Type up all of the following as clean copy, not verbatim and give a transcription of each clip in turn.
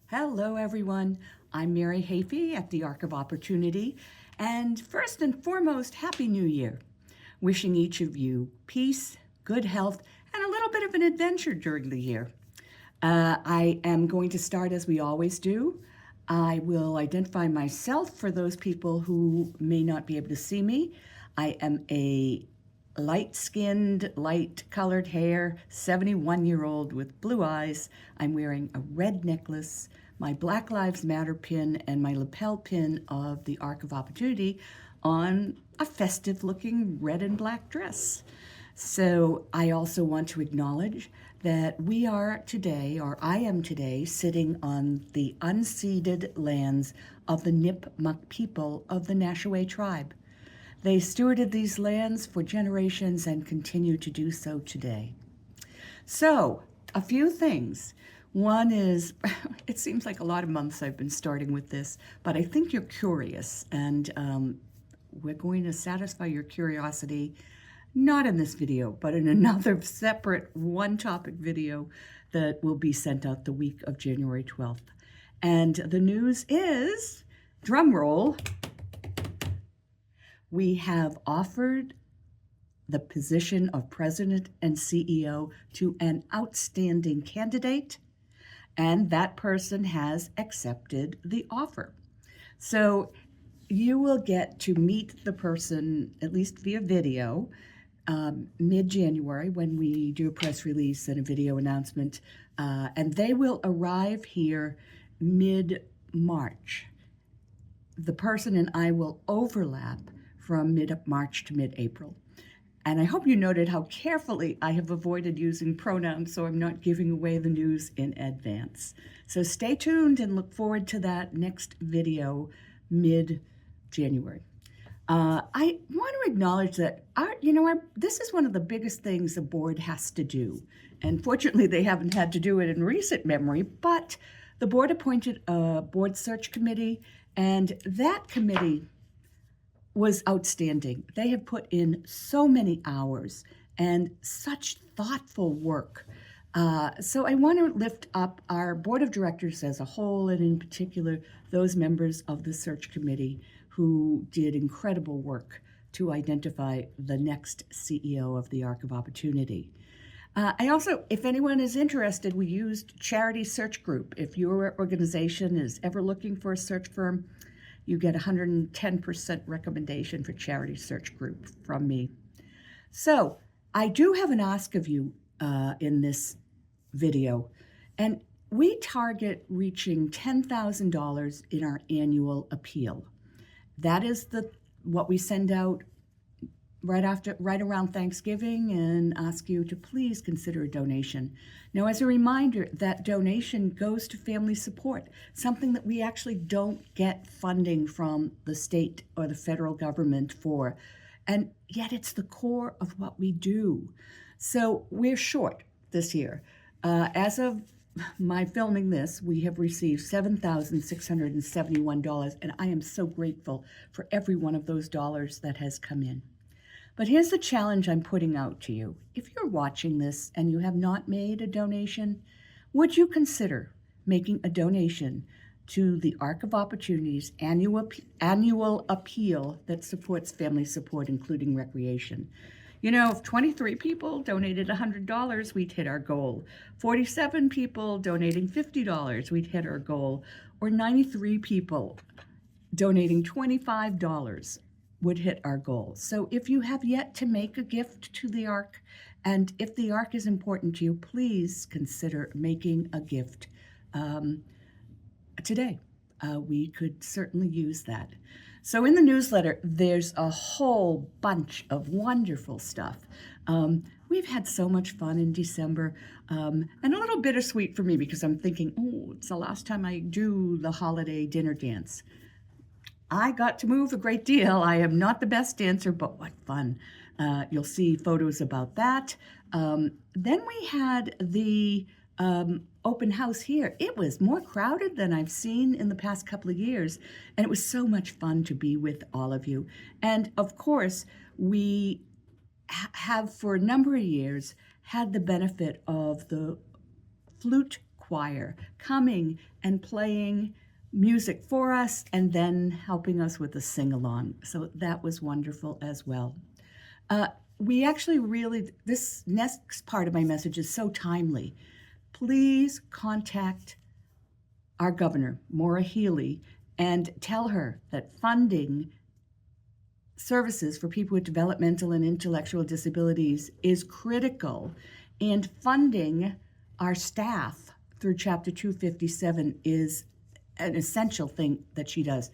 Hello, everyone. I'm Mary Hafey at the Ark of Opportunity. And first and foremost, Happy New Year. Wishing each of you peace, good health, and a little bit of an adventure during the year. I am going to start as we always do. I will identify myself for those people who may not be able to see me. I am a light-skinned, light-colored hair, 71-year-old with blue eyes. I'm wearing a red necklace, my Black Lives Matter pin, and my lapel pin of the Ark of Opportunity on a festive-looking red and black dress. So I also want to acknowledge that we are today, or I am today, sitting on the unceded lands of the Nipmuc people of the Nashaway tribe. They stewarded these lands for generations and continue to do so today. So, a few things. One is, it seems like a lot of months I've been starting with this, but I think you're curious, and we're going to satisfy your curiosity, not in this video, but in another separate one-topic video that will be sent out the week of January 12th. And the news is, drum roll, we have offered the position of president and CEO to an outstanding candidate, and that person has accepted the offer. So you will get to meet the person, at least via video, mid-January when we do a press release and a video announcement, and they will arrive here mid-March. The person and I will overlap from mid-March to mid-April. And I hope you noted how carefully I have avoided using pronouns so I'm not giving away the news in advance. So stay tuned and look forward to that next video mid-January. I want to acknowledge that this is one of the biggest things the board has to do. And fortunately, they haven't had to do it in recent memory, but the board appointed a board search committee, and that committee was outstanding. They have put in so many hours and such thoughtful work. So I want to lift up our board of directors as a whole, and in particular, those members of the search committee who did incredible work to identify the next CEO of the Ark of Opportunity. I also, if anyone is interested, we used Charity Search Group. If your organization is ever looking for a search firm, you get 110% recommendation for Charity Search Group from me. So I do have an ask of you in this video, and we target reaching $10,000 in our annual appeal. That is what we send out right around Thanksgiving and ask you to please consider a donation. Now, as a reminder, that donation goes to family support, something that we actually don't get funding from the state or the federal government for, and yet it's the core of what we do. So we're short this year. As of my filming this, we have received $7,671, and I am so grateful for every one of those dollars that has come in. But here's the challenge I'm putting out to you. If you're watching this and you have not made a donation, would you consider making a donation to the Ark of Opportunity's annual appeal that supports family support, including recreation? You know, if 23 people donated $100, we'd hit our goal. 47 people donating $50, we'd hit our goal. Or 93 people donating $25 would hit our goal. So if you have yet to make a gift to the Ark, and if the Ark is important to you, please consider making a gift today. We could certainly use that. So in the newsletter, there's a whole bunch of wonderful stuff. We've had so much fun in December, and a little bittersweet for me because I'm thinking, oh, it's the last time I do the holiday dinner dance. I got to move a great deal. I am not the best dancer, but what fun. You'll see photos about that. Then we had the open house here. It was more crowded than I've seen in the past couple of years, and it was so much fun to be with all of you. And of course, we have for a number of years had the benefit of the flute choir coming and playing music for us and then helping us with the sing-along. So that was wonderful as well. We actually really, this next part of my message is so timely. Please contact our governor, Maura Healey, and tell her that funding services for people with developmental and intellectual disabilities is critical, and funding our staff through Chapter 257 is an essential thing that she does.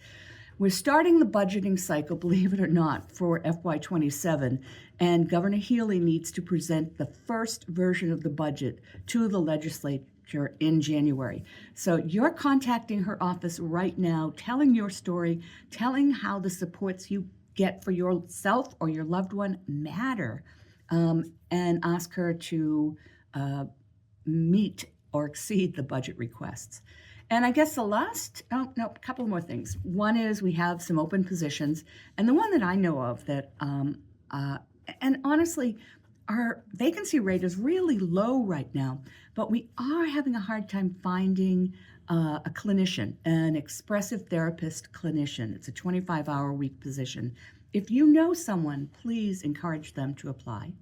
We're starting the budgeting cycle, believe it or not, for FY27, and Governor Healey needs to present the first version of the budget to the legislature in January. So you're contacting her office right now, telling your story, telling how the supports you get for yourself or your loved one matter, and ask her to meet or exceed the budget requests. And I guess the last, a couple more things. One is we have some open positions, and the one that I know of that, and honestly, our vacancy rate is really low right now, but we are having a hard time finding a clinician, an expressive therapist clinician. It's a 25-hour-a-week position. If you know someone, please encourage them to apply.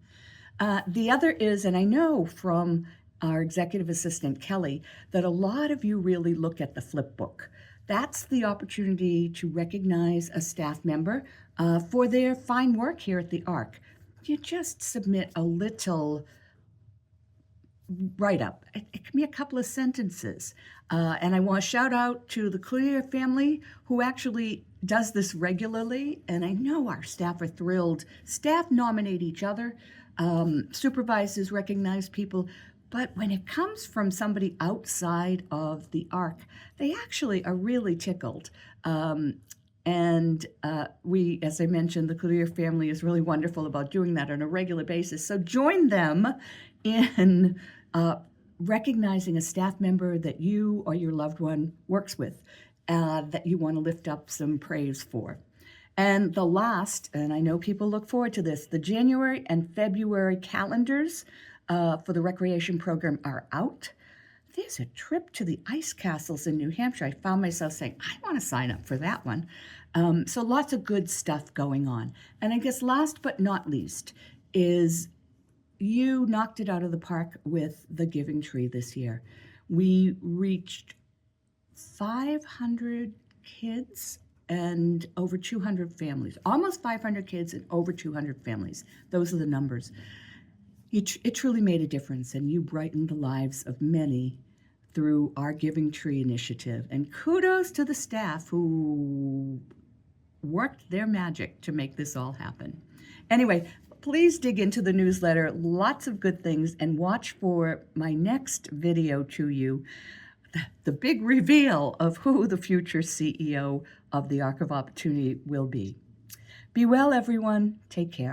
The other is, and I know from our executive assistant, Kelly, that a lot of you really look at the flip book. That's the opportunity to recognize a staff member for their fine work here at the ARC. You just submit a little write-up. It can be a couple of sentences. And I want to shout out to the Cloutier family who actually does this regularly. And I know our staff are thrilled. Staff nominate each other. Supervisors recognize people. But when it comes from somebody outside of the ARC, they actually are really tickled. And we, as I mentioned, the Cloutier family is really wonderful about doing that on a regular basis. So join them in recognizing a staff member that you or your loved one works with, that you want to lift up some praise for. And the last, and I know people look forward to this, the January and February calendars for the recreation program are out. There's a trip to the ice castles in New Hampshire. I found myself saying, I want to sign up for that one. So lots of good stuff going on. And I guess last but not least is you knocked it out of the park with the Giving Tree this year. We reached 500 kids and over 200 families, almost 500 kids and over 200 families. Those are the numbers. It truly made a difference, and you brightened the lives of many through our Giving Tree initiative. And kudos to the staff who worked their magic to make this all happen. Anyway, please dig into the newsletter, lots of good things, and watch for my next video to you, the big reveal of who the future CEO of the Arc of Opportunity will be. Be well, everyone. Take care.